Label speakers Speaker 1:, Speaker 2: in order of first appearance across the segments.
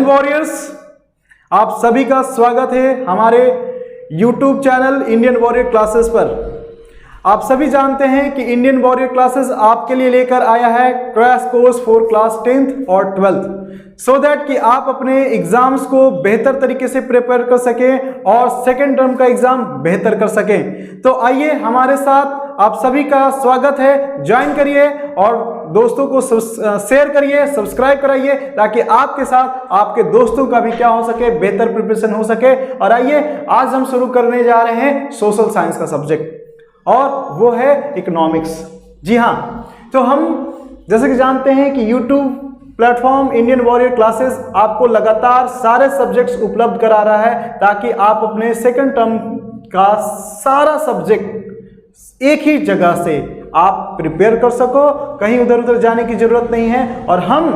Speaker 1: Indian warriors, आप सभी का स्वागत है हमारे YouTube channel Indian warrior classes पर। आप सभी जानते हैं कि इंडियन वॉरियर क्लासेस आपके लिए लेकर आया है crash course for class 10th और 12th, सो दैट कि आप अपने एग्जाम्स को बेहतर तरीके से प्रिपेयर कर सकें और सेकेंड टर्म का एग्जाम बेहतर कर सकें। तो आइए हमारे साथ, आप सभी का स्वागत है, ज्वाइन करिए और दोस्तों को शेयर करिए, सब्सक्राइब कराइए, ताकि आपके साथ आपके दोस्तों का भी क्या हो सके, बेहतर प्रिपरेशन हो सके। और आइए आज हम शुरू करने जा रहे हैं सोशल साइंस का सब्जेक्ट, और वो है इकोनॉमिक्स। जी हाँ, तो हम जैसे कि जानते हैं कि YouTube platform Indian warrior classes आपको लगातार सारे सब्जेक्ट्स उपलब्ध करा रहा है, ताकि आप अपने सेकंड टर्म का सारा सब्जेक्ट एक ही जगह से आप प्रिपेयर कर सको, कहीं उधर उधर जाने की जरूरत नहीं है। और हम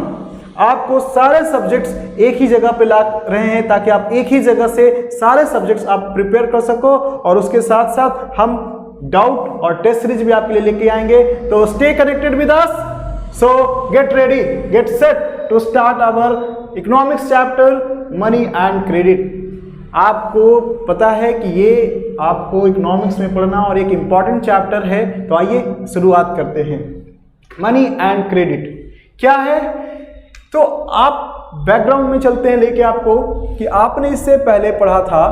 Speaker 1: आपको सारे सब्जेक्ट्स एक ही जगह पे ला रहे हैं, ताकि आप एक ही जगह से सारे सब्जेक्ट्स आप प्रिपेयर कर सको। और उसके साथ साथ हम डाउट और टेस्ट सीरीज भी आपके लिए लेके आएंगे। तो stay connected with us, so get ready, get set to start our economics chapter money and credit. आपको पता है कि ये आपको इकोनॉमिक्स में पढ़ना और एक इंपॉर्टेंट चैप्टर है। तो आइए शुरुआत करते हैं। मनी एंड क्रेडिट क्या है? तो आप बैकग्राउंड में चलते हैं लेके आपको, कि आपने इससे पहले पढ़ा था,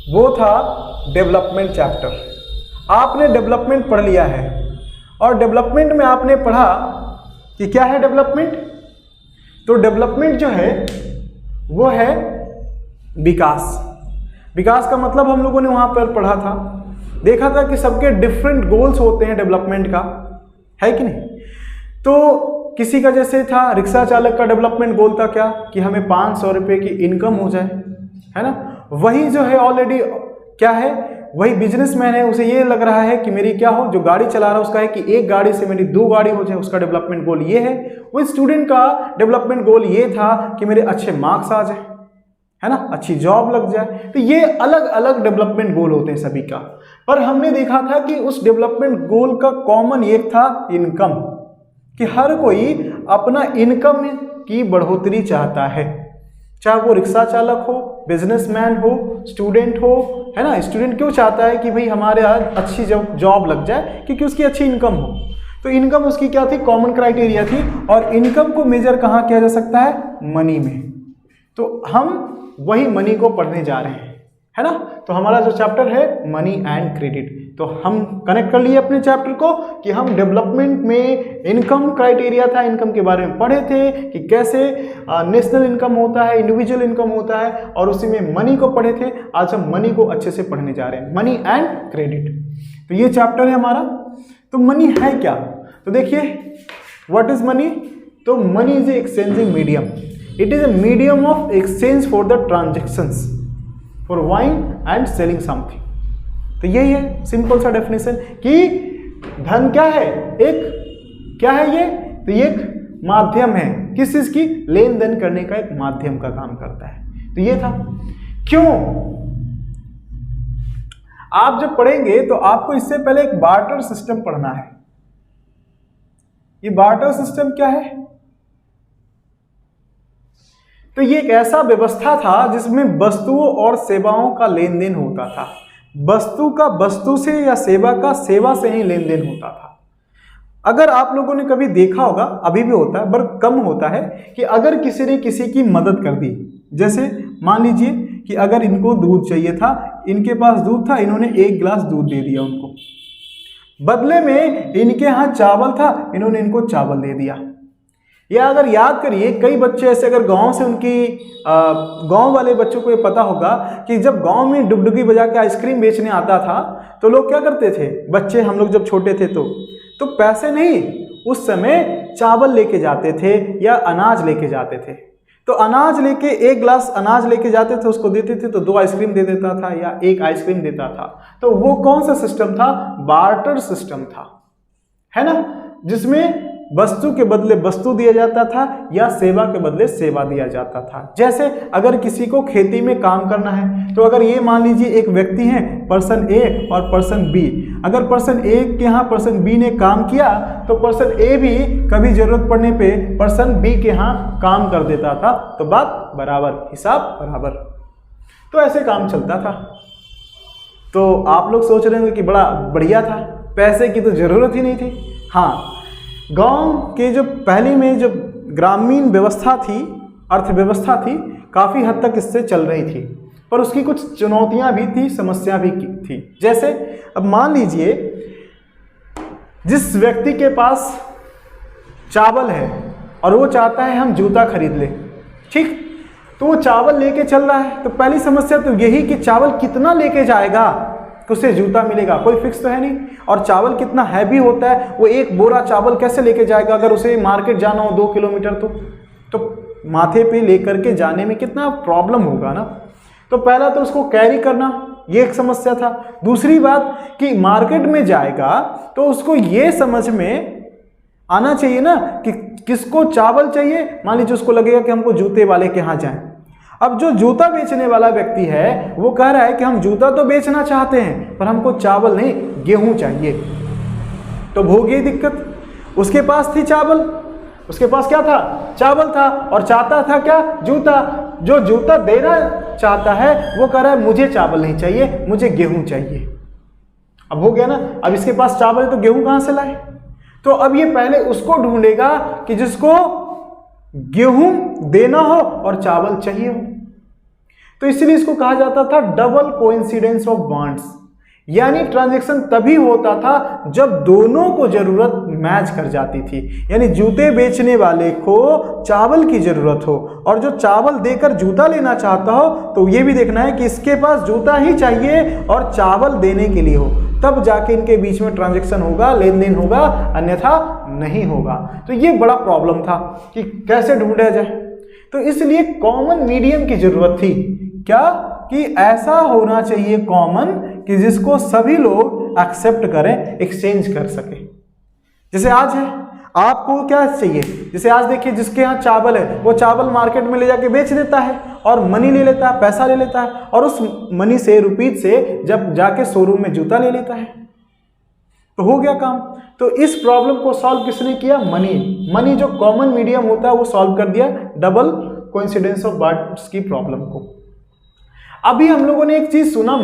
Speaker 1: वो था डेवलपमेंट चैप्टर। आपने डेवलपमेंट पढ़ लिया है, और डेवलपमेंट में आपने पढ़ा कि क्या है डेवलपमेंट। तो डेवलपमेंट जो है वो है विकास। विकास का मतलब हम लोगों ने वहां पर पढ़ा था, देखा था कि सबके डिफरेंट गोल्स होते हैं डेवलपमेंट का, है कि नहीं। तो किसी का जैसे था रिक्शा चालक का डेवलपमेंट गोल था क्या, कि हमें 500 रुपये की इनकम हो जाए, है ना। वही जो है ऑलरेडी क्या है, वही बिजनेसमैन है, उसे ये लग रहा है कि मेरी क्या हो, जो गाड़ी चला रहा है उसका है कि एक गाड़ी से मेरी 2 गाड़ी हो जाए, उसका डेवलपमेंट गोल ये है। वही स्टूडेंट का डेवलपमेंट गोल ये था कि मेरे अच्छे मार्क्स आ जाए, है ना, अच्छी जॉब लग जाए। तो ये अलग अलग डेवलपमेंट गोल होते हैं सभी का। पर हमने देखा था कि उस डेवलपमेंट गोल का कॉमन एक था इनकम, कि हर कोई अपना इनकम की बढ़ोतरी चाहता है, चाहे वो रिक्शा चालक हो, बिजनेसमैन हो, स्टूडेंट हो, है ना। स्टूडेंट क्यों चाहता है कि भाई हमारे यहाँ अच्छी जॉब लग जाए, क्योंकि उसकी अच्छी इनकम हो। तो इनकम उसकी क्या थी, कॉमन क्राइटेरिया थी। और इनकम को मेजर कहाँ किया जा सकता है, मनी में। तो हम वही मनी को पढ़ने जा रहे हैं, है ना। तो हमारा जो चैप्टर है मनी एंड क्रेडिट, तो हम कनेक्ट कर लिए अपने चैप्टर को, कि हम डेवलपमेंट में इनकम क्राइटेरिया था, इनकम के बारे में पढ़े थे कि कैसे नेशनल इनकम होता है, इंडिविजुअल इनकम होता है, और उसी में मनी को पढ़े थे। आज हम मनी को अच्छे से पढ़ने जा रहे हैं, मनी एंड क्रेडिट। तो ये चैप्टर है हमारा। तो मनी है क्या, तो देखिए व्हाट इज मनी। तो money is a exchanging medium. It is a medium of exchange for the transactions, for buying and selling something. तो यही है सिंपल सा डेफिनेशन, कि धन क्या है, एक क्या है ये, तो ये एक माध्यम है, किस चीज की, लेन देन करने का एक माध्यम का काम करता है। तो ये था। क्यों, आप जब पढ़ेंगे तो आपको इससे पहले एक बार्टर सिस्टम पढ़ना है। ये बार्टर सिस्टम क्या है, तो ये एक ऐसा व्यवस्था था जिसमें वस्तुओं और सेवाओं का लेन देन होता था। वस्तु का वस्तु से या सेवा का सेवा से ही लेन देन होता था। अगर आप लोगों ने कभी देखा होगा, अभी भी होता है पर कम होता है, कि अगर किसी ने किसी की मदद कर दी, जैसे मान लीजिए कि अगर इनको दूध चाहिए था, इनके पास दूध था, इन्होंने 1 गिलास दूध दे दिया उनको, बदले में इनके यहाँ चावल था, इन्होंने इनको चावल दे दिया। या अगर याद करिए, कई बच्चे ऐसे, अगर गांव से उनकी गांव वाले बच्चों को ये पता होगा कि जब गांव में डुगडुगी बजा के आइसक्रीम बेचने आता था, तो लोग क्या करते थे, बच्चे हम लोग जब छोटे थे तो पैसे नहीं, उस समय चावल लेके जाते थे या अनाज लेके जाते थे। तो अनाज लेके 1 गिलास अनाज लेके जाते थे, उसको देते थे, तो 2 आइसक्रीम दे देता था या 1 आइसक्रीम देता था। तो वो कौन सा सिस्टम था, बार्टर सिस्टम था, है ना, जिसमें वस्तु के बदले वस्तु दिया जाता था या सेवा के बदले सेवा दिया जाता था। जैसे अगर किसी को खेती में काम करना है तो अगर ये मान लीजिए एक व्यक्ति है पर्सन ए और पर्सन बी, अगर पर्सन ए के यहाँ पर्सन बी ने काम किया तो पर्सन ए भी कभी जरूरत पड़ने पे पर्सन बी के यहाँ काम कर देता था, तो बात बराबर, हिसाब बराबर। तो ऐसे काम चलता था। तो आप लोग सोच रहे होंगे कि बड़ा बढ़िया था, पैसे की तो जरूरत ही नहीं थी। हाँ, गांव के जो पहले में जो ग्रामीण व्यवस्था थी, अर्थव्यवस्था थी, काफ़ी हद तक इससे चल रही थी, पर उसकी कुछ चुनौतियां भी थी, समस्या भी थी। जैसे अब मान लीजिए जिस व्यक्ति के पास चावल है और वो चाहता है हम जूता खरीद ले, ठीक, तो वो चावल लेके चल रहा है, तो पहली समस्या तो यही कि चावल कितना लेके जाएगा तो उसे जूता मिलेगा, कोई फिक्स तो है नहीं। और चावल कितना हैवी होता है, वो एक बोरा चावल कैसे लेके जाएगा, अगर उसे मार्केट जाना हो 2 किलोमीटर तो माथे पे लेकर के जाने में कितना प्रॉब्लम होगा ना। तो पहला तो उसको कैरी करना, ये एक समस्या था। दूसरी बात कि मार्केट में जाएगा तो उसको ये समझ में आना चाहिए ना कि किसको चावल चाहिए। मान लीजिए उसको लगेगा कि हमको जूते वाले के यहाँ जाएं, अब जो जूता बेचने वाला व्यक्ति है वो कह रहा है कि हम जूता तो बेचना चाहते हैं पर हमको चावल नहीं, गेहूं चाहिए। तो भोगी दिक्कत, उसके पास थी चावल, उसके पास क्या था, चावल था, और चाहता था क्या, जूता। जो जूता देना चाहता है वो कह रहा है मुझे चावल नहीं चाहिए, मुझे गेहूं चाहिए। अब हो गया ना, अब इसके पास चावल है तो गेहूं कहां से लाए। तो अब ये पहले उसको ढूंढेगा कि जिसको गेहूं देना हो और चावल चाहिए हो। तो इसलिए इसको कहा जाता था डबल कोइंसिडेंस ऑफ वांट्स, यानी ट्रांजैक्शन तभी होता था जब दोनों को जरूरत मैच कर जाती थी। यानी जूते बेचने वाले को चावल की जरूरत हो और जो चावल देकर जूता लेना चाहता हो तो ये भी देखना है कि इसके पास जूता ही चाहिए और चावल देने के लिए हो, तब जाके इनके बीच में ट्रांजैक्शन होगा, लेन देन होगा, अन्यथा नहीं होगा। तो ये बड़ा प्रॉब्लम था कि कैसे ढूंढा जाए। तो इसलिए कॉमन मीडियम की जरूरत थी, क्या कि ऐसा होना चाहिए कॉमन कि जिसको सभी लोग एक्सेप्ट करें, एक्सचेंज कर सके। जैसे आज है, आपको क्या चाहिए, जैसे आज देखिए जिसके यहाँ चावल है वो चावल मार्केट में ले जाके बेच देता है और मनी ले लेता है, पैसा ले लेता है, और उस मनी से, रुपीज से जब जाके शोरूम में जूता ले लेता है, तो हो गया काम। तो इस प्रॉब्लम को सॉल्व किसने किया, मनी जो कॉमन मीडियम होता है वो सॉल्व कर दिया डबल कोइंसिडेंस ऑफ वांट्स की प्रॉब्लम को। अभी हम लोगों ने एक चीज सुना,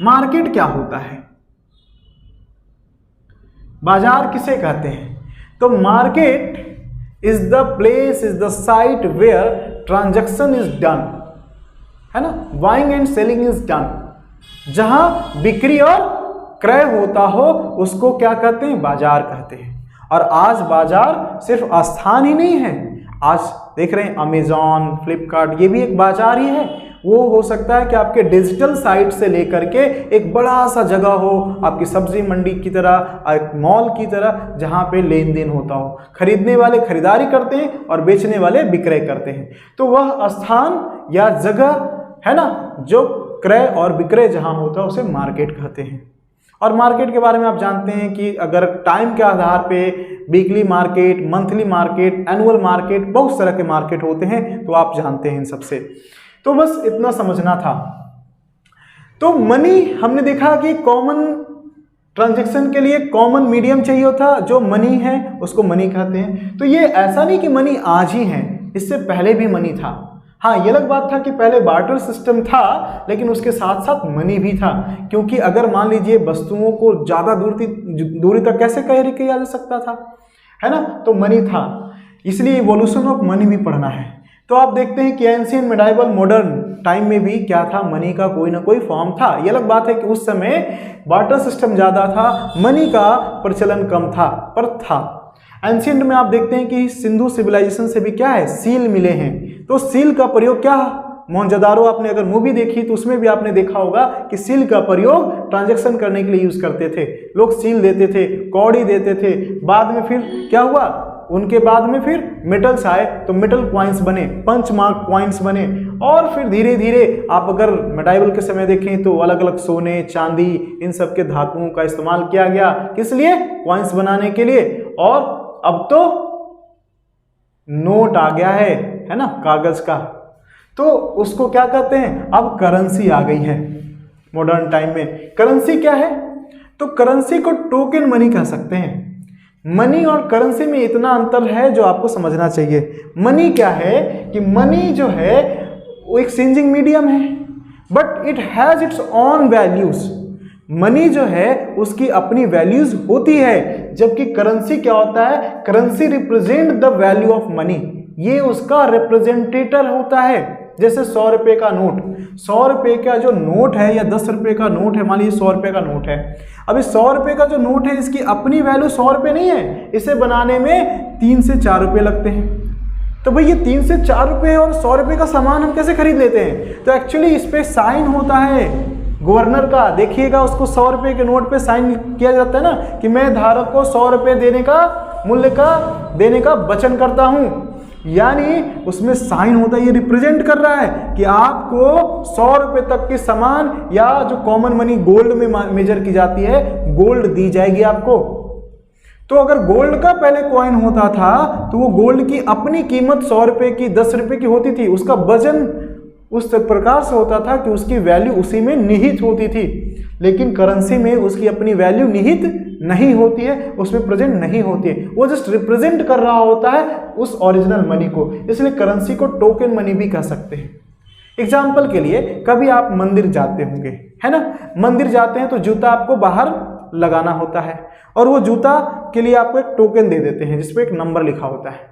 Speaker 1: मार्केट क्या होता है, बाजार किसे कहते हैं। तो market is the place, is the site where transaction is done, है ना, buying and selling is done. जहां बिक्री और क्रय होता हो उसको क्या कहते हैं, बाजार कहते हैं। और आज बाजार सिर्फ स्थान ही नहीं है, आज देख रहे हैं अमेजॉन, फ्लिपकार्ट, ये भी एक बाजार ही है। वो हो सकता है कि आपके डिजिटल साइट से लेकर के एक बड़ा सा जगह हो, आपकी सब्जी मंडी की तरह, एक मॉल की तरह, जहाँ पे लेन देन होता हो, खरीदने वाले खरीदारी करते हैं और बेचने वाले विक्रय करते हैं। तो वह स्थान या जगह है ना, जो क्रय और विक्रय जहाँ होता है उसे मार्केट कहते हैं। और मार्केट के बारे में आप जानते हैं कि अगर टाइम के आधार पे weekly market, monthly market, annual market, बहुत तरह के मार्केट होते हैं, तो आप जानते हैं इन सबसे। तो बस इतना समझना था। तो मनी हमने देखा कि कॉमन ट्रांजैक्शन के लिए कॉमन मीडियम चाहिए होता, जो मनी है उसको मनी कहते हैं। तो ये ऐसा नहीं कि मनी आज ही है, इससे पहले भी मनी था। हाँ, ये अलग बात था कि पहले बार्टर सिस्टम था, लेकिन उसके साथ साथ मनी भी था, क्योंकि अगर मान लीजिए वस्तुओं को ज़्यादा दूरी तक कैसे कैरी किया जा सकता था, है ना, तो मनी था। इसलिए इवोल्यूशन ऑफ मनी भी पढ़ना है। तो आप देखते हैं कि एंशिएंट, मिडाइवल, मॉडर्न टाइम में भी क्या था, मनी का कोई ना कोई फॉर्म था। ये अलग बात है कि उस समय बार्टर सिस्टम ज़्यादा था, मनी का प्रचलन कम था, पर था। एंशिएंट में आप देखते हैं कि सिंधु सिविलाइजेशन से भी क्या है, सील मिले हैं। तो सील का प्रयोग क्या, मोहनजोदारो, आपने अगर मूवी देखी तो उसमें भी आपने देखा होगा कि सील का प्रयोग ट्रांजैक्शन करने के लिए यूज करते थे। लोग सील देते थे, कौड़ी देते थे। बाद में फिर क्या हुआ, उनके बाद में फिर मेटल्स आए, तो मेटल क्वाइंस बने, पंच मार्क क्वाइंस बने, और फिर धीरे धीरे आप अगर मेडाइवल के समय देखें तो अलग अलग सोने, चांदी, इन सब के धातुओं का इस्तेमाल किया गया, किस लिए, क्वाइंस बनाने के लिए। और अब तो नोट आ गया है ना, कागज का, तो उसको क्या कहते हैं, अब करेंसी आ गई है मॉडर्न टाइम में। करेंसी क्या है, तो करेंसी को टोकन मनी कह सकते हैं। मनी और करेंसी में इतना अंतर है जो आपको समझना चाहिए। मनी क्या है कि मनी जो है वो एक्सचेंजिंग मीडियम है, but it has its own values. Money जो है उसकी अपनी वैल्यूज होती है, जबकि करेंसी क्या होता है, currency represent the value of money, ये उसका रिप्रेजेंटेटर होता है। जैसे 100 रुपये का नोट, 100 रुपये का जो नोट है या 10 रुपये का नोट है, मान लीजिए 100 रुपये का नोट है। अब इस 100 रुपये का जो नोट है इसकी अपनी वैल्यू 100 रुपये नहीं है, इसे बनाने में 3 से 4 रुपये लगते हैं। तो भाई ये 3 से 4 रुपये और 100 रुपये का सामान हम कैसे खरीद लेते हैं, तो एक्चुअली इस पर साइन होता है गवर्नर का, देखिएगा उसको 100 रुपये के नोट पे साइन किया जाता है ना कि मैं धारक को 100 रुपये देने का मूल्य का देने का वचन करता हूं, यानी उसमें साइन होता है, ये रिप्रेजेंट कर रहा है कि आपको 100 रुपये तक के सामान या जो कॉमन मनी गोल्ड में मेजर की जाती है, गोल्ड दी जाएगी आपको। तो अगर गोल्ड का पहले कॉइन होता था तो वो गोल्ड की अपनी कीमत 100 रुपये की 10 रुपये की होती थी, उसका वजन उस प्रकार से होता था कि उसकी वैल्यू उसी में निहित होती थी। लेकिन करेंसी में उसकी अपनी वैल्यू निहित नहीं होती है, उसमें प्रेजेंट नहीं होती है, वो जस्ट रिप्रेजेंट कर रहा होता है उस ओरिजिनल मनी को, इसलिए करेंसी को टोकन मनी भी कह सकते हैं। एग्जाम्पल के लिए कभी आप मंदिर जाते होंगे, है ना, मंदिर जाते हैं तो जूता आपको बाहर लगाना होता है और वो जूता के लिए आपको एक टोकन दे देते हैं जिसपे एक नंबर लिखा होता है।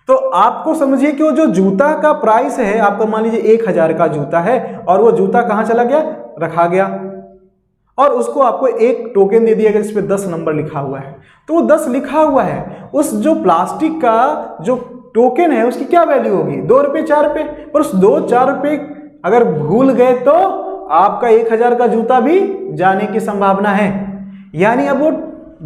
Speaker 1: तो आपको समझिए कि वो जो जूता का प्राइस है, आपको मान लीजिए 1000 का जूता है और वो जूता कहाँ चला गया, रखा गया, और उसको आपको एक टोकन दे दिया गया जिसपे 10 नंबर लिखा हुआ है। तो वो 10 लिखा हुआ है, उस जो प्लास्टिक का जो टोकन है उसकी क्या वैल्यू होगी, 2 रुपये 4 रुपये, पर उस 2-4 रुपये अगर भूल गए तो आपका 1000 का जूता भी जाने की संभावना है। यानी अब वो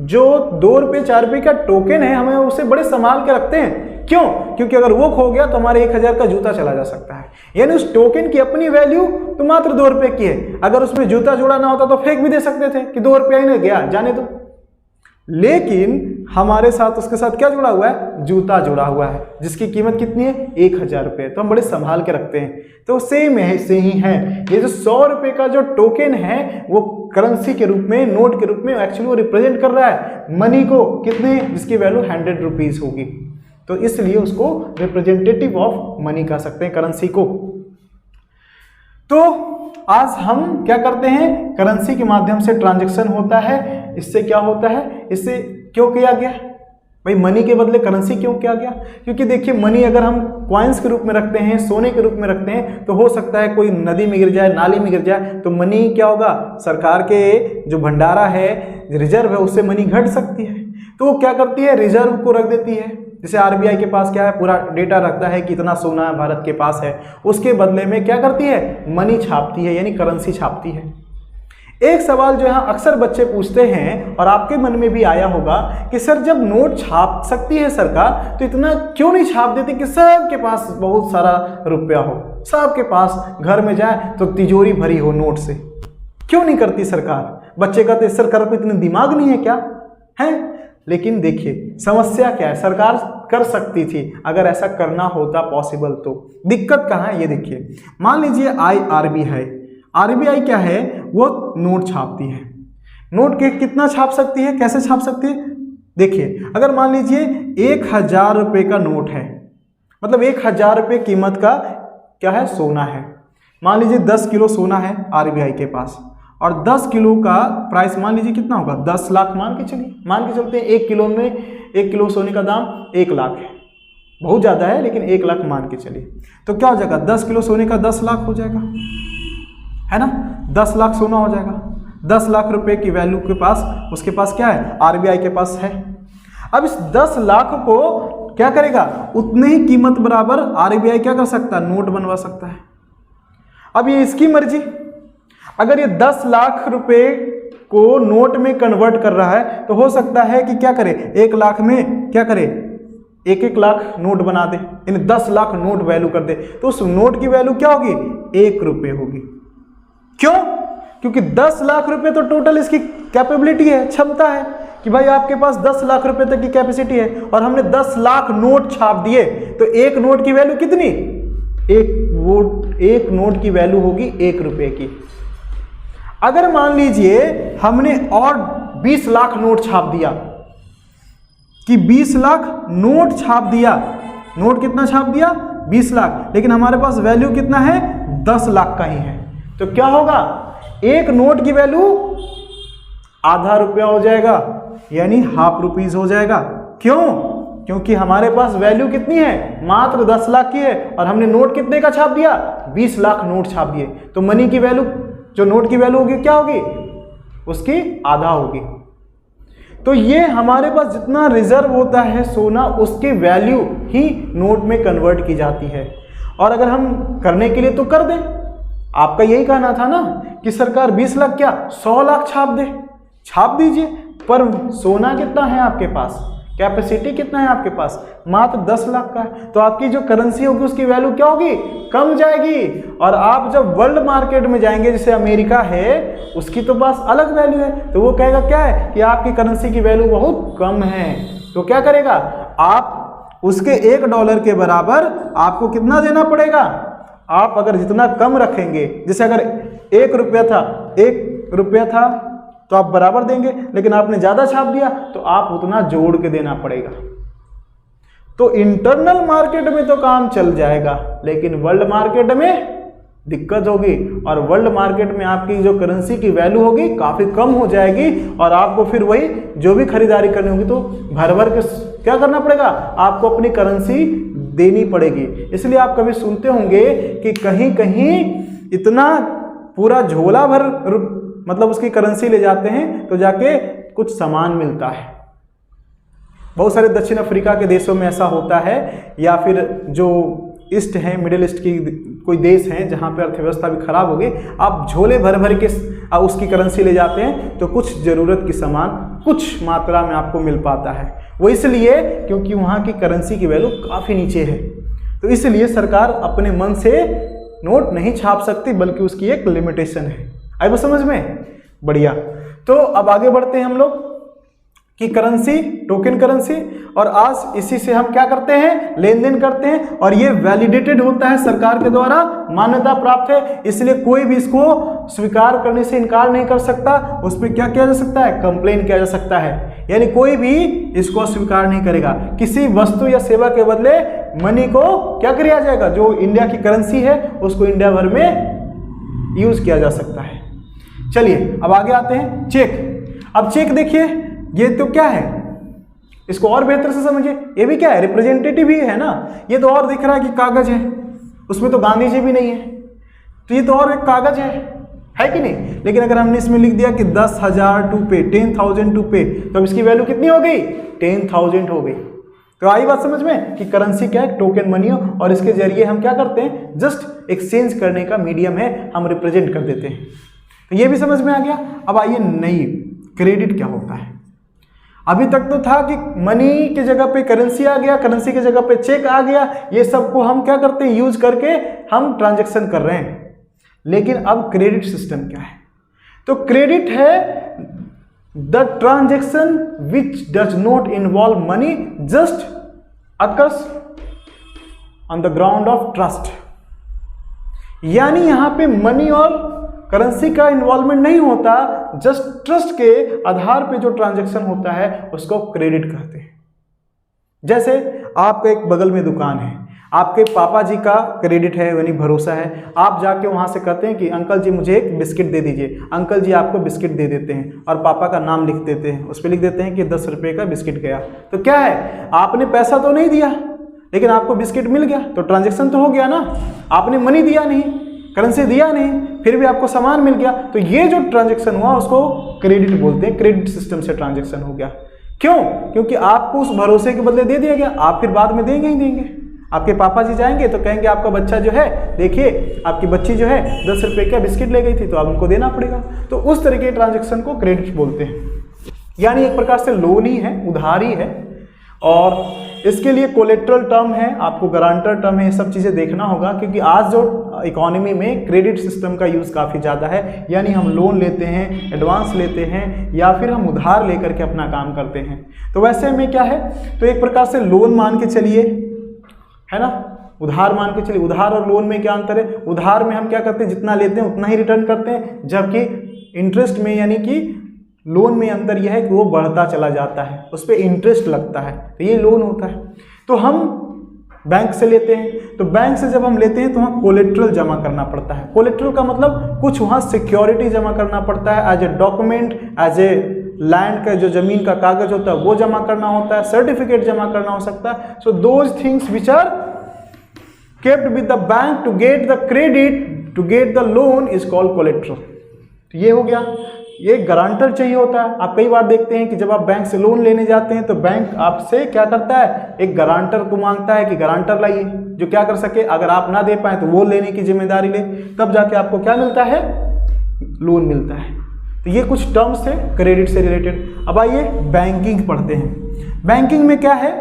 Speaker 1: जो 2 रुपये 4 रुपये का टोकन है हमें उसे बड़े संभाल के रखते हैं, क्यों, क्योंकि अगर वो खो गया तो हमारे 1000 का जूता चला जा सकता है। यानी उस टोकन की अपनी वैल्यू तो मात्र 2 रुपये की है, अगर उसमें जूता जोड़ा ना होता तो फेंक भी दे सकते थे कि 2 रुपया ही नहीं गया, जाने दो। लेकिन हमारे साथ उसके साथ क्या जुड़ा हुआ है, जूता जुड़ा हुआ है जिसकी कीमत कितनी है, 1000 रुपये, तो हम बड़े संभाल के रखते हैं। तो सेम है, से ही है, ये जो 100 रुपये का जो टोकन है वो करेंसी के रूप में, नोट के रूप में एक्चुअली वो रिप्रेजेंट कर रहा है मनी को, कितने, जिसकी वैल्यू 100 रुपीज होगी, तो इसलिए उसको रिप्रेजेंटेटिव ऑफ मनी कह सकते हैं करेंसी को। तो आज हम क्या करते हैं, करेंसी के माध्यम से ट्रांजैक्शन होता है। इससे क्या होता है, इससे क्यों किया गया भाई, मनी के बदले करेंसी क्यों किया गया, क्योंकि देखिए मनी अगर हम कॉइन्स के रूप में रखते हैं, सोने के रूप में रखते हैं, तो हो सकता है कोई नदी में गिर जाए, नाली में गिर जाए, तो मनी क्या होगा, सरकार के जो भंडारा है, रिजर्व है, उससे मनी घट सकती है। तो वो क्या करती है, रिजर्व को रख देती है। जैसे आरबीआई के पास क्या है, पूरा डेटा रखता है कि इतना सोना भारत के पास है, उसके बदले में क्या करती है, मनी छापती है, यानी करेंसी छापती है। एक सवाल जो यहाँ अक्सर बच्चे पूछते हैं और आपके मन में भी आया होगा कि सर जब नोट छाप सकती है सरकार तो इतना क्यों नहीं छाप देती कि सबके पास बहुत सारा रुपया हो, सबके पास घर में जाए तो तिजोरी भरी हो नोट से, क्यों नहीं करती सरकार। बच्चे कहते सरकार को इतने दिमाग नहीं है क्या है। लेकिन देखिए समस्या क्या है, सरकार कर सकती थी अगर ऐसा करना होता पॉसिबल, तो दिक्कत कहाँ है ये देखिए। मान लीजिए आरबीआई क्या है, वो नोट छापती है, नोट के कितना छाप सकती है, कैसे छाप सकती है, देखिए अगर मान लीजिए 1000 रुपये का नोट है, मतलब 1000 रुपये कीमत का क्या है, सोना है। मान लीजिए 10 किलो सोना है आरबीआई के पास, और 10 किलो का प्राइस मान लीजिए कितना होगा, 10 लाख मान के चलते हैं। 1 किलो सोने का दाम 1 लाख है, बहुत ज़्यादा है लेकिन 1 लाख मान के चलिए, तो क्या हो जाएगा, 10 किलो सोने का 10 लाख हो जाएगा, है ना, 10 लाख सोना हो जाएगा। 10 लाख रुपए की वैल्यू के पास, उसके पास क्या है, आरबीआई के पास है। अब इस 10 लाख को क्या करेगा, उतने ही कीमत बराबर आरबीआई क्या कर सकता है, नोट बनवा सकता है। अब ये इसकी मर्जी, अगर ये 10 लाख रुपए को नोट में कन्वर्ट कर रहा है तो हो सकता है कि क्या करे, 1 लाख में क्या करे, 1-1 लाख नोट बना दे, यानी 10 लाख नोट वैल्यू कर दे, तो उस नोट की वैल्यू क्या होगी, 1 रुपये होगी। क्यों, क्योंकि 10 लाख रुपए तो टोटल इसकी कैपेबिलिटी है, क्षमता है, कि भाई आपके पास 10 लाख रुपए तक की कैपेसिटी है और हमने 10 लाख नोट छाप दिए, तो एक नोट की वैल्यू कितनी, एक नोट की वैल्यू होगी 1 रुपए की। अगर मान लीजिए हमने और 20 लाख नोट छाप दिया, कि 20 लाख नोट छाप दिया, नोट कितना छाप दिया 20 लाख, लेकिन हमारे पास वैल्यू कितना है 10 लाख का ही है, तो क्या होगा, एक नोट की वैल्यू आधा रुपया हो जाएगा, यानी हाफ रुपीज हो जाएगा। क्यों? क्योंकि हमारे पास वैल्यू कितनी है, मात्र 10 लाख की है और हमने नोट कितने का छाप दिया, 20 लाख नोट छाप दिए, तो मनी की वैल्यू, जो नोट की वैल्यू होगी क्या होगी, उसकी आधा होगी। तो ये हमारे पास जितना रिजर्व होता है सोना, उसकी वैल्यू ही नोट में कन्वर्ट की जाती है। और अगर हम करने के लिए तो कर दें, आपका यही कहना था ना कि सरकार 20 लाख क्या 100 लाख छाप दे, छाप दीजिए, पर सोना कितना है आपके पास, कैपेसिटी कितना है आपके पास, मात्र 10 लाख का है, तो आपकी जो करेंसी होगी उसकी वैल्यू क्या होगी, कम जाएगी। और आप जब वर्ल्ड मार्केट में जाएंगे, जैसे अमेरिका है, उसकी तो पास अलग वैल्यू है, तो वो कहेगा क्या है कि आपकी करेंसी की वैल्यू बहुत कम है, तो क्या करेगा, आप उसके $1 के बराबर आपको कितना देना पड़ेगा, आप अगर जितना कम रखेंगे, जैसे अगर 1 रुपया था तो आप बराबर देंगे, लेकिन आपने ज्यादा छाप दिया तो आप उतना जोड़ के देना पड़ेगा। तो इंटरनल मार्केट में तो काम चल जाएगा, लेकिन वर्ल्ड मार्केट में दिक्कत होगी, और वर्ल्ड मार्केट में आपकी जो करेंसी की वैल्यू होगी काफी कम हो जाएगी, और आपको फिर वही जो भी खरीदारी करनी होगी तो भर भर के क्या करना पड़ेगा, आपको अपनी करेंसी देनी पड़ेगी। इसलिए आप कभी सुनते होंगे कि कहीं कहीं इतना पूरा झोला भर मतलब उसकी करेंसी ले जाते हैं तो जाके कुछ सामान मिलता है। बहुत सारे दक्षिण अफ्रीका के देशों में ऐसा होता है, या फिर जो ईस्ट है, मिडिल ईस्ट की कोई देश हैं जहाँ पे अर्थव्यवस्था भी खराब हो गई, आप झोले भर भर के उसकी करेंसी ले जाते हैं तो कुछ ज़रूरत की सामान कुछ मात्रा में आपको मिल पाता है। वो इसलिए क्योंकि वहाँ की करेंसी की वैल्यू काफ़ी नीचे है, तो इसलिए सरकार अपने मन से नोट नहीं छाप सकती, बल्कि उसकी एक लिमिटेशन है। आई बात समझ में? बढ़िया। तो अब आगे बढ़ते हैं हम लोग कि करेंसी, टोकन करेंसी, और आज इसी से हम क्या करते हैं, लेन देन करते हैं, और ये वैलिडेटेड होता है, सरकार के द्वारा मान्यता प्राप्त है, इसलिए कोई भी इसको स्वीकार करने से इनकार नहीं कर सकता। उस पर क्या किया जा सकता है, कंप्लेन किया जा सकता है, यानी कोई भी इसको स्वीकार नहीं करेगा। किसी वस्तु या सेवा के बदले मनी को क्या किया जाएगा, जो इंडिया की करेंसी है उसको इंडिया भर में यूज किया जा सकता है। चलिए अब आगे आते हैं, चेक। अब चेक देखिए, ये तो क्या है, इसको और बेहतर से समझिए, ये भी क्या है, रिप्रेजेंटेटिव ही है ना, ये तो और दिख रहा है कि कागज है, उसमें तो गांधी जी भी नहीं है, तो ये तो और एक कागज है कि नहीं। लेकिन अगर हमने इसमें लिख दिया कि 10,000 टू पे, 10,000 टू पे, तो अब इसकी वैल्यू कितनी हो गई, 10,000 हो गई। तो आई बात समझ में कि करेंसी क्या है, टोकन मनी हो, और इसके जरिए हम क्या करते हैं, जस्ट एक्सचेंज करने का मीडियम है, हम रिप्रेजेंट कर देते हैं। तो ये भी समझ में आ गया। अब आइए नई, क्रेडिट क्या होता है। अभी तक तो था कि मनी की जगह पे करेंसी आ गया, करेंसी की जगह पे चेक आ गया, ये सबको हम क्या करते हैं, यूज करके हम ट्रांजैक्शन कर रहे हैं। लेकिन अब क्रेडिट सिस्टम क्या है, तो क्रेडिट है the transaction which does not involve money, just occurs on the ground of trust. यानी यहां पे मनी और करेंसी का इन्वॉल्वमेंट नहीं होता, जस्ट ट्रस्ट के आधार पे जो ट्रांजैक्शन होता है उसको क्रेडिट कहते हैं। जैसे आपका एक बगल में दुकान है, आपके पापा जी का क्रेडिट है, यानी भरोसा है, आप जाके वहां से कहते हैं कि अंकल जी मुझे एक बिस्किट दे दीजिए, अंकल जी आपको बिस्किट दे देते हैं और पापा का नाम लिख देते हैं, उस पर लिख देते हैं कि 10 रुपये का बिस्किट गया। तो क्या है, आपने पैसा तो नहीं दिया लेकिन आपको बिस्किट मिल गया, तो ट्रांजेक्शन तो हो गया ना। आपने मनी दिया नहीं, करेंसी दिया नहीं, फिर भी आपको सामान मिल गया, तो ये जो ट्रांजैक्शन हुआ उसको क्रेडिट बोलते हैं। क्रेडिट सिस्टम से ट्रांजैक्शन हो गया। क्यों? क्योंकि आपको उस भरोसे के बदले दे दिया गया, आप फिर बाद में देंगे ही देंगे। आपके पापा जी जाएंगे तो कहेंगे आपका बच्चा जो है, देखिए आपकी बच्ची जो है 10 रुपये का बिस्किट ले गई थी, तो आप उनको देना पड़ेगा। तो उस तरह के ट्रांजैक्शन को क्रेडिट बोलते हैं। यानी एक प्रकार से लोन ही है, उधारी है, और इसके लिए कोलेट्रल टर्म है, आपको गारंटर टर्म है, ये सब चीज़ें देखना होगा, क्योंकि आज जो इकोनॉमी में क्रेडिट सिस्टम का यूज़ काफ़ी ज़्यादा है, यानी हम लोन लेते हैं, एडवांस लेते हैं, या फिर हम उधार लेकर के अपना काम करते हैं। तो वैसे में क्या है, तो एक प्रकार से लोन मान के चलिए, है ना, उधार मान के चलिए। उधार और लोन में क्या अंतर है? उधार में हम क्या करते हैं, जितना लेते हैं उतना ही रिटर्न करते हैं, जबकि इंटरेस्ट में यानी कि लोन में अंतर यह है कि वो बढ़ता चला जाता है, उस पर इंटरेस्ट लगता है, तो ये लोन होता है। तो हम बैंक से लेते हैं, तो बैंक से जब हम लेते हैं तो वहाँ कोलेट्रल जमा करना पड़ता है। कोलेट्रल का मतलब कुछ वहाँ सिक्योरिटी जमा करना पड़ता है, as a document, as a land का जो जमीन का कागज होता है वो जमा करना होता है, सर्टिफिकेट जमा करना हो सकता है। So those things which are kept with the bank to get the credit, to get the loan is called collateral. तो ये हो गया। ये गारंटर चाहिए होता है। आप कई बार देखते हैं कि जब आप बैंक से लोन लेने जाते हैं तो बैंक आपसे क्या करता है, एक गारंटर को मांगता है कि गारंटर लाइए, जो क्या कर सके, अगर आप ना दे पाए तो वो लेने की जिम्मेदारी ले, तब जाके आपको क्या मिलता है, लोन मिलता है। तो ये कुछ टर्म्स थे क्रेडिट से रिलेटेड। अब आइए बैंकिंग पढ़ते हैं। बैंकिंग में क्या है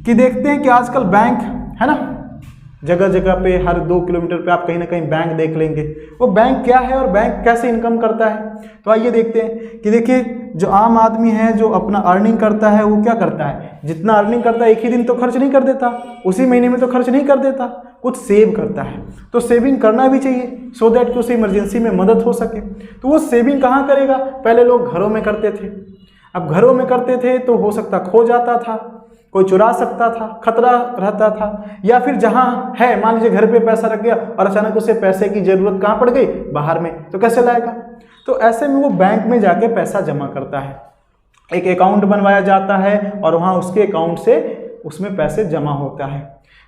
Speaker 1: कि देखते हैं कि आजकल बैंक है ना, जगह जगह पे हर 2 किलोमीटर पे आप कहीं ना कहीं बैंक देख लेंगे। वो बैंक क्या है और बैंक कैसे इनकम करता है, तो आइए देखते हैं कि देखिए जो आम आदमी है जो अपना अर्निंग करता है वो क्या करता है, जितना अर्निंग करता है एक ही दिन तो खर्च नहीं कर देता, उसी महीने में तो खर्च नहीं कर देता, कुछ सेव करता है। तो सेविंग करना भी चाहिए सो दैट कि उसे इमरजेंसी में मदद हो सके। तो वो सेविंग कहाँ करेगा, पहले लोग घरों में करते थे। अब घरों में करते थे तो हो सकता खो जाता था, कोई चुरा सकता था, खतरा रहता था, या फिर जहाँ है मान लीजिए घर पे पैसा रख गया और अचानक उसे पैसे की जरूरत कहाँ पड़ गई, बाहर में, तो कैसे लाएगा। तो ऐसे में वो बैंक में जाके पैसा जमा करता है, एक अकाउंट बनवाया जाता है और वहाँ उसके अकाउंट से उसमें पैसे जमा होता है।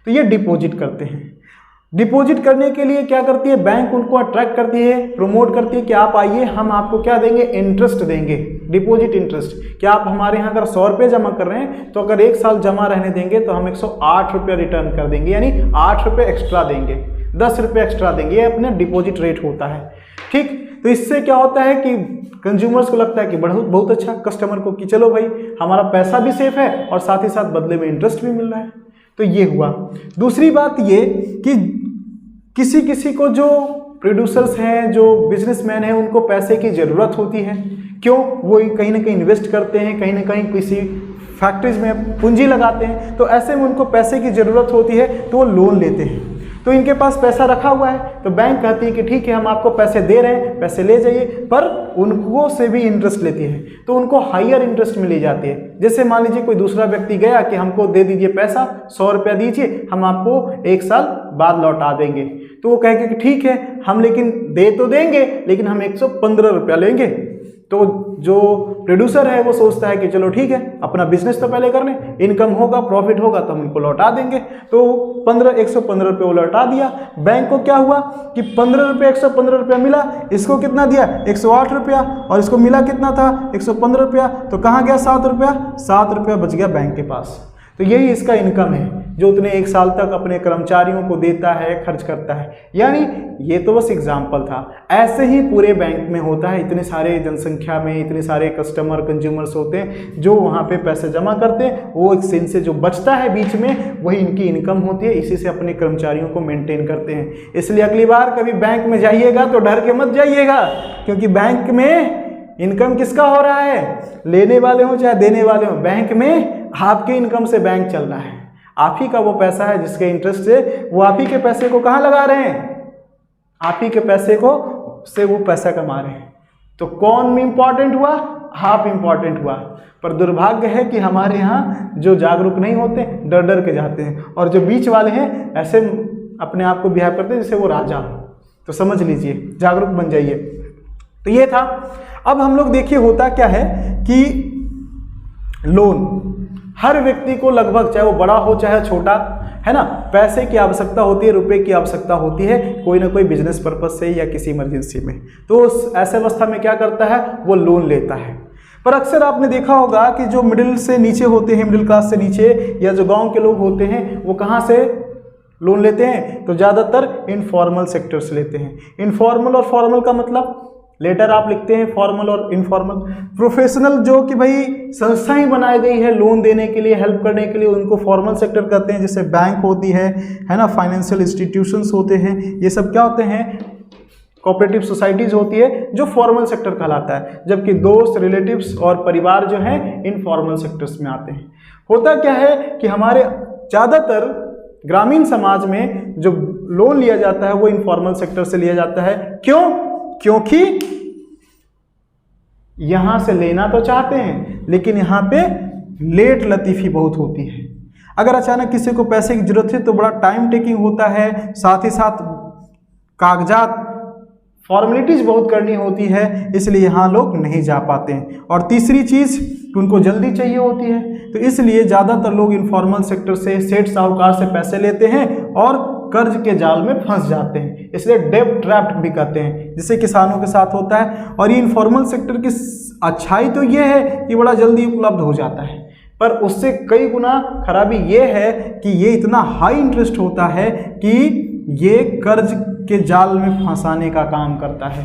Speaker 1: तो ये डिपॉजिट करते हैं। डिपॉजिट करने के लिए क्या करती है बैंक, उनको अट्रैक्ट करती है, प्रमोट करती है कि आप आइए, हम आपको क्या देंगे, इंटरेस्ट देंगे, डिपॉजिट इंटरेस्ट। क्या आप हमारे यहाँ अगर 100 रुपये जमा कर रहे हैं तो अगर 1 साल जमा रहने देंगे तो हम 108 रुपये रिटर्न कर देंगे, यानी 8 रुपये एक्स्ट्रा देंगे, 10 रुपये एक्स्ट्रा देंगे। ये अपना डिपॉजिट रेट होता है। ठीक, तो इससे क्या होता है कि कंज्यूमर्स को लगता है कि बहुत अच्छा, कस्टमर को कि चलो भाई हमारा पैसा भी सेफ है और साथ ही साथ बदले में इंटरेस्ट भी मिल रहा है। तो ये हुआ। दूसरी बात ये कि किसी किसी को जो प्रोड्यूसर्स हैं, जो बिजनेसमैन हैं, उनको पैसे की ज़रूरत होती है। क्यों, वो कहीं ना कहीं इन्वेस्ट करते हैं, कहीं ना कहीं किसी फैक्ट्रीज में पूंजी लगाते हैं, तो ऐसे में उनको पैसे की ज़रूरत होती है तो वो लोन लेते हैं। तो इनके पास पैसा रखा हुआ है तो बैंक कहती है कि ठीक है हम आपको पैसे दे रहे हैं, पैसे ले जाइए, पर उनको से भी इंटरेस्ट लेती है, तो उनको हाईयर इंटरेस्ट में ली जाती है। जैसे मान लीजिए कोई दूसरा व्यक्ति गया कि हमको दे दीजिए पैसा, 100 रुपया दीजिए, हम आपको 1 साल बाद लौटा देंगे, तो वो कहेंगे कि ठीक है हम लेकिन दे तो देंगे लेकिन हम 115 रुपया लेंगे। तो जो प्रोड्यूसर है वो सोचता है कि चलो ठीक है अपना बिजनेस तो पहले कर लें, इनकम होगा, प्रॉफिट होगा तो हम इनको लौटा देंगे। तो 115 रुपये वो लौटा दिया। बैंक को क्या हुआ कि 15 रुपये 115 रुपया मिला, इसको कितना दिया 108 रुपया, और इसको मिला कितना था 115 रुपया, तो कहाँ गया 7 रुपया, 7 रुपया बच गया बैंक के पास। तो यही इसका इनकम है जो उतने 1 साल तक अपने कर्मचारियों को देता है, खर्च करता है। यानी ये तो बस एग्जाम्पल था, ऐसे ही पूरे बैंक में होता है। इतने सारे जनसंख्या में इतने सारे कस्टमर कंज्यूमर्स होते हैं जो वहाँ पे पैसे जमा करते हैं, वो एक सिन से जो बचता है बीच में वही इनकी इनकम होती है, इसी से अपने कर्मचारियों को मेंटेन करते हैं। इसलिए अगली बार कभी बैंक में जाइएगा तो डर के मत जाइएगा, क्योंकि बैंक में इनकम किसका हो रहा है, लेने वाले हो चाहे देने वाले हो, बैंक में आपके इनकम से बैंक चल रहा है। आप ही का वो पैसा है जिसके इंटरेस्ट से वो आप ही के पैसे को कहाँ लगा रहे हैं, आप ही के पैसे को से वो पैसा कमा रहे हैं। तो कौन इंपॉर्टेंट हुआ, आप इंपॉर्टेंट हुआ। पर दुर्भाग्य है कि हमारे यहाँ जो जागरूक नहीं होते डर डर के जाते हैं, और जो बीच वाले हैं ऐसे अपने आप को बिहेव करते हैं जैसे वो राजा हो। तो समझ लीजिए, जागरूक बन जाइए। तो ये था। अब हम लोग देखिए होता क्या है कि लोन हर व्यक्ति को लगभग, चाहे वो बड़ा हो चाहे छोटा, है ना, पैसे की आवश्यकता होती है, रुपए की आवश्यकता होती है, कोई ना कोई बिजनेस पर्पज से या किसी इमरजेंसी में। तो ऐसे अवस्था में क्या करता है, वो लोन लेता है। पर अक्सर आपने देखा होगा कि जो मिडिल से नीचे होते हैं, मिडिल क्लास से नीचे, या जो गांव के लोग होते हैं, वो कहाँ से लोन लेते हैं, तो ज़्यादातर इनफॉर्मल सेक्टर से लेते हैं। इनफॉर्मल और फॉर्मल का मतलब लेटर आप लिखते हैं फॉर्मल और इनफॉर्मल। प्रोफेशनल जो कि भाई संस्थाएं बनाई गई है लोन देने के लिए, हेल्प करने के लिए, उनको फॉर्मल सेक्टर कहते हैं। जैसे बैंक होती है ना, फाइनेंशियल इंस्टीट्यूशंस होते हैं, ये सब क्या होते हैं, कोऑपरेटिव सोसाइटीज होती है जो फॉर्मल सेक्टर कहलाता है। जबकि दोस्त, रिलेटिव्स और परिवार जो हैं इनफॉर्मल सेक्टर्स में आते हैं। होता क्या है कि हमारे ज़्यादातर ग्रामीण समाज में जो लोन लिया जाता है वो इनफॉर्मल सेक्टर से लिया जाता है। क्यों? क्योंकि यहां से लेना तो चाहते हैं लेकिन यहां पे लेट लतीफ़ी बहुत होती है। अगर अचानक किसी को पैसे की जरूरत है तो बड़ा टाइम टेकिंग होता है, साथ ही साथ कागजात फॉर्मेलिटीज बहुत करनी होती है, इसलिए यहाँ लोग नहीं जा पाते हैं। और तीसरी चीज़ कि उनको जल्दी चाहिए होती है, तो इसलिए ज़्यादातर लोग इनफॉर्मल सेक्टर से, सेठ साहूकार से पैसे लेते हैं और कर्ज के जाल में फंस जाते हैं। इसलिए डेब्ट ट्रैप भी कहते हैं, जिससे किसानों के साथ होता है। और ये इनफॉर्मल सेक्टर की अच्छाई तो ये है कि बड़ा जल्दी उपलब्ध हो जाता है, पर उससे कई गुना खराबी ये है कि ये इतना हाई इंटरेस्ट होता है कि ये कर्ज के जाल में फंसाने का काम करता है।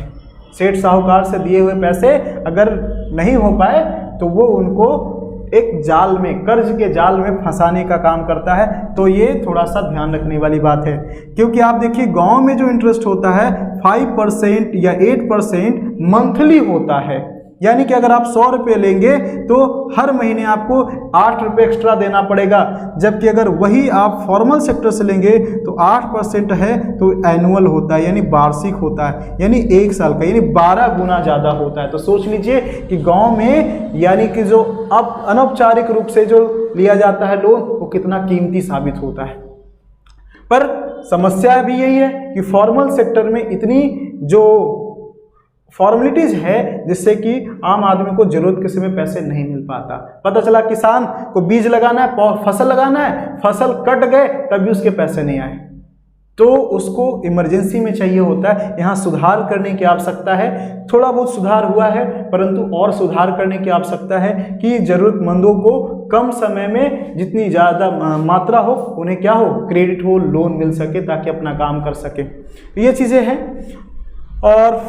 Speaker 1: सेठ साहूकार से दिए हुए पैसे अगर नहीं हो पाए तो वो उनको एक जाल में, कर्ज के जाल में फंसाने का काम करता है। तो ये थोड़ा सा ध्यान रखने वाली बात है, क्योंकि आप देखिए गांव में जो इंटरेस्ट होता है 5% या 8% मंथली होता है। यानी कि अगर आप 100 रुपये लेंगे तो हर महीने आपको 8 रुपये एक्स्ट्रा देना पड़ेगा। जबकि अगर वही आप फॉर्मल सेक्टर से लेंगे तो 8% है तो एनुअल होता है, यानी वार्षिक होता है, यानी 1 साल का, यानी 12 गुना ज़्यादा होता है। तो सोच लीजिए कि गांव में यानी कि जो अब अनौपचारिक रूप से जो लिया जाता है लोन वो कितना कीमती साबित होता है। पर समस्या भी यही है कि फॉर्मल सेक्टर में इतनी जो फॉर्मेलिटीज है जिससे कि आम आदमी को जरूरत के समय पैसे नहीं मिल पाता। पता चला किसान को बीज लगाना है, फसल लगाना है, फसल कट गए तभी उसके पैसे नहीं आए, तो उसको इमरजेंसी में चाहिए होता है। यहाँ सुधार करने की आवश्यकता है। थोड़ा बहुत सुधार हुआ है परंतु और सुधार करने की आवश्यकता है कि ज़रूरतमंदों को कम समय में जितनी ज़्यादा मात्रा हो उन्हें क्या हो, क्रेडिट हो, लोन मिल सके ताकि अपना काम कर सके। तो ये चीज़ें हैं। और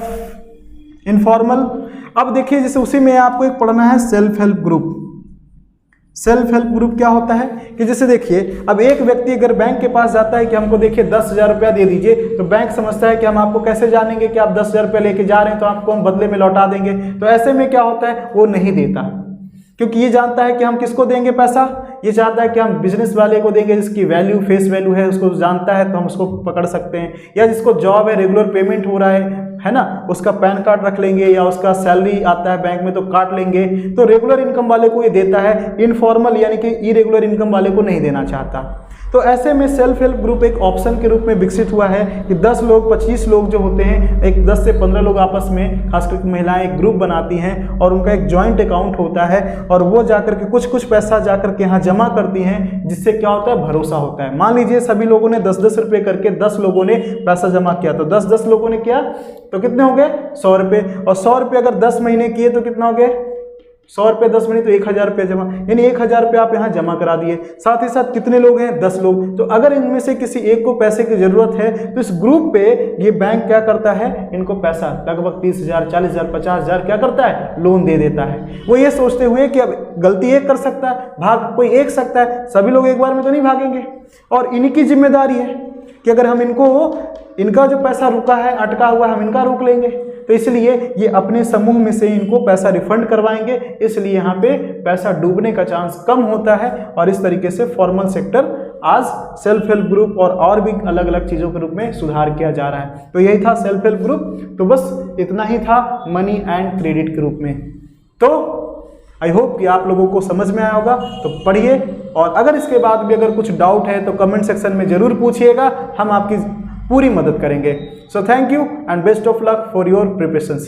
Speaker 1: इनफॉर्मल, अब देखिए जैसे उसी में आपको एक पढ़ना है self help group. Self help group क्या होता है कि जैसे देखिए अब एक व्यक्ति अगर बैंक के पास जाता है कि हमको देखिए 10,000 रुपया दे दीजिए, तो बैंक समझता है कि हम आपको कैसे जानेंगे कि आप 10,000 रुपया लेके जा रहे हैं तो आपको हम बदले में लौटा देंगे। तो ऐसे में क्या होता है, वो नहीं देता, क्योंकि ये जानता है कि हम किसको देंगे पैसा, ये चाहता है कि हम बिजनेस वाले को देंगे जिसकी वैल्यू, फेस वैल्यू है, उसको जानता है तो हम उसको पकड़ सकते हैं। या जिसको जॉब है, रेगुलर पेमेंट हो रहा है ना, उसका पैन कार्ड रख लेंगे या उसका सैलरी आता है बैंक में तो काट लेंगे। तो रेगुलर इनकम वाले को ये देता है, इनफॉर्मल यानी कि इरेगुलर इनकम वाले को नहीं देना चाहता। तो ऐसे में सेल्फ हेल्प ग्रुप एक ऑप्शन के रूप में विकसित हुआ है कि 10 लोग 25 लोग जो होते हैं, एक 10 से 15 लोग आपस में, खासकर महिलाएं एक ग्रुप बनाती हैं और उनका एक जॉइंट अकाउंट होता है और वो जाकर के कुछ पैसा जाकर के यहाँ जमा करती हैं, जिससे क्या होता है, भरोसा होता है। मान लीजिए सभी लोगों ने 10-10 रुपये करके 10 लोगों ने पैसा जमा किया, तो 10-10 लोगों ने किया तो कितने हो गए, 100 रुपये। और 100 रुपये अगर 10 महीने किए तो कितना हो गए, 100 रुपये 10 महीने तो 1,000 रुपये जमा, यानी 1,000 रुपये आप यहाँ जमा करा दिए। साथ ही साथ कितने लोग हैं, 10 लोग। तो अगर इनमें से किसी एक को पैसे की जरूरत है तो इस ग्रुप पे ये बैंक क्या करता है, इनको पैसा लगभग 30,000, 40,000, 50,000 क्या करता है, लोन दे देता है। वो ये सोचते हुए कि अब गलती एक कर सकता है, भाग कोई एक सकता है, सभी लोग एक बार में तो नहीं भागेंगे। और इनकी जिम्मेदारी है कि अगर हम इनका जो पैसा रुका है, अटका हुआ है, हम इनका रोक लेंगे। तो इसलिए ये अपने समूह में से इनको पैसा रिफंड करवाएंगे, इसलिए यहाँ पे पैसा डूबने का चांस कम होता है। और इस तरीके से फॉर्मल सेक्टर आज सेल्फ हेल्प ग्रुप और भी अलग अलग चीज़ों के रूप में सुधार किया जा रहा है। तो यही था सेल्फ हेल्प ग्रुप। तो बस इतना ही था मनी एंड क्रेडिट के रूप में। तो आई होप कि आप लोगों को समझ में आया होगा। तो पढ़िए, और अगर इसके बाद भी अगर कुछ डाउट है तो कमेंट सेक्शन में ज़रूर पूछिएगा, हम आपकी पूरी मदद करेंगे। So thank you and best of luck for your preparations.